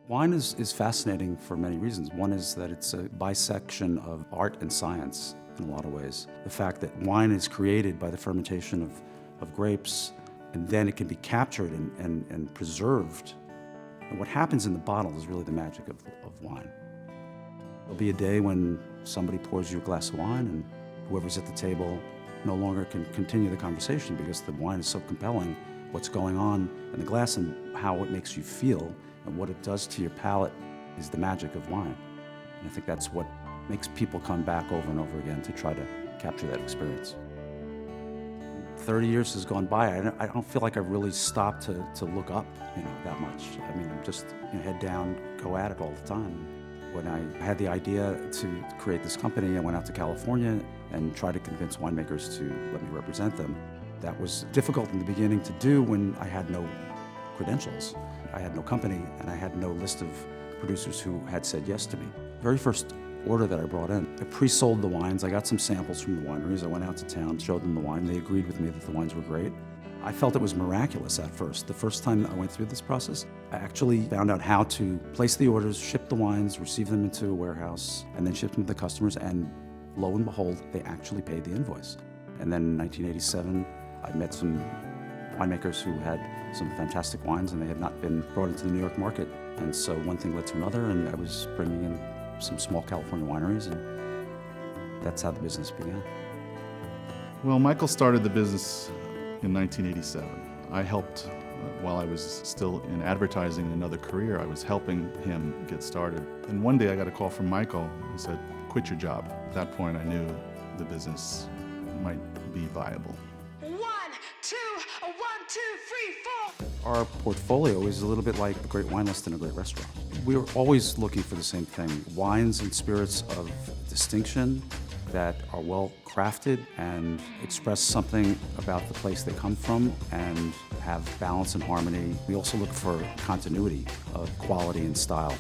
Wine is fascinating for many reasons. One is that it's a bisection of art and science in a lot of ways. The fact that wine is created by the fermentation of grapes, and then it can be captured and preserved. And what happens in the bottle is really the magic of wine. There'll be a day when somebody pours you a glass of wine and whoever's at the table no longer can continue the conversation because the wine is so compelling, what's going on in the glass and how it makes you feel and what it does to your palate is the magic of wine. And I think that's what makes people come back over and over again to try to capture that experience. 30 years has gone by. I don't feel like I've really stopped to look up, that much. I mean, I'm just head down, go at it all the time. When I had the idea to create this company, I went out to California and tried to convince winemakers to let me represent them. That was difficult in the beginning to do when I had no credentials. I had no company and I had no list of producers who had said yes to me. Very first order that I brought in, I pre-sold the wines. I got some samples from the wineries. I went out to town, showed them the wine. They agreed with me that the wines were great. I felt it was miraculous at first. The first time I went through this process, I actually found out how to place the orders, ship the wines, receive them into a warehouse, and then ship them to the customers, and lo and behold, they actually paid the invoice. And then in 1987, I met some winemakers who had some fantastic wines and they had not been brought into the New York market. And so one thing led to another, and I was bringing in some small California wineries, and that's how the business began. Well, Michael started the business in 1987. I helped while I was still in advertising in another career. I was helping him get started. And one day I got a call from Michael. He said, "Quit your job." At that point I knew the business might be viable. 1, 2, 1, 2, 3, 4. Our portfolio is a little bit like a great wine list in a great restaurant. We were always looking for the same thing, wines and spirits of distinction that are well crafted and express something about the place they come from and have balance and harmony. We also look for continuity of quality and style.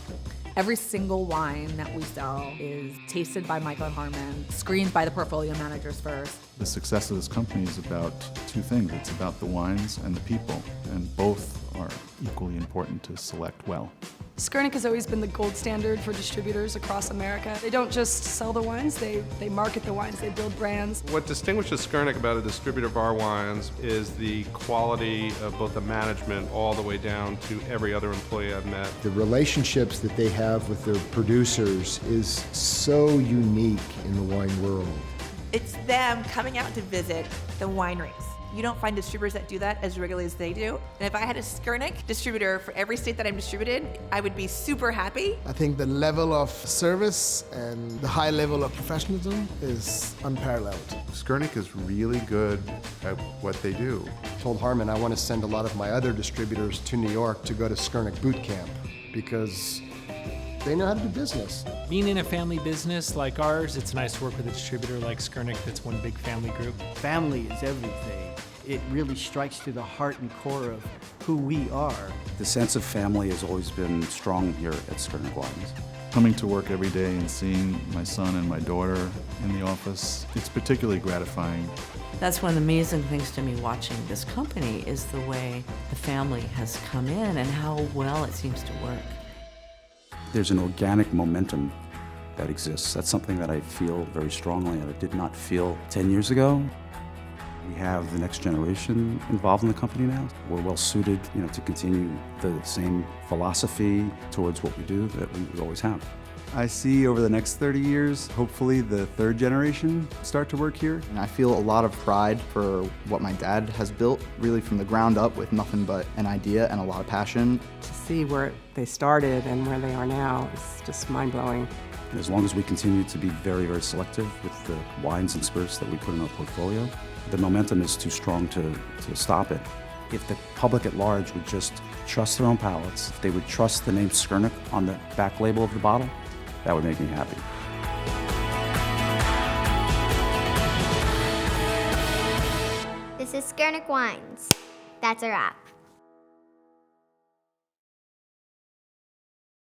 Every single wine that we sell is tasted by Michael and Harmon, screened by the portfolio managers first. The success of this company is about two things. It's about the wines and the people, and both are equally important to select well. Skurnik has always been the gold standard for distributors across America. They don't just sell the wines, they market the wines, they build brands. What distinguishes Skurnik about a distributor of our wines is the quality of both the management all the way down to every other employee I've met. The relationships that they have with their producers is so unique in the wine world. It's them coming out to visit the wineries. You don't find distributors that do that as regularly as they do. And if I had a Skurnik distributor for every state that I'm distributed, I would be super happy. I think the level of service and the high level of professionalism is unparalleled. Skurnik is really good at what they do. I told Harmon I want to send a lot of my other distributors to New York to go to Skurnik boot camp because they know how to do business. Being in a family business like ours, it's nice to work with a distributor like Skurnik that's one big family group. Family is everything. It really strikes to the heart and core of who we are. The sense of family has always been strong here at Skurnik Wines. Coming to work every day and seeing my son and my daughter in the office, it's particularly gratifying. That's one of the amazing things to me watching this company is the way the family has come in and how well it seems to work. There's an organic momentum that exists. That's something that I feel very strongly and I did not feel 10 years ago. We have the next generation involved in the company now. We're well suited, to continue the same philosophy towards what we do that we always have. I see over the next 30 years, hopefully the third generation start to work here. And I feel a lot of pride for what my dad has built, really from the ground up with nothing but an idea and a lot of passion. To see where they started and where they are now is just mind-blowing. And as long as we continue to be very, very selective with the wines and spirits that we put in our portfolio, the momentum is too strong to stop it. If the public at large would just trust their own palates, if they would trust the name Skurnik on the back label of the bottle, that would make me happy. This is Skurnik Wines. That's a wrap.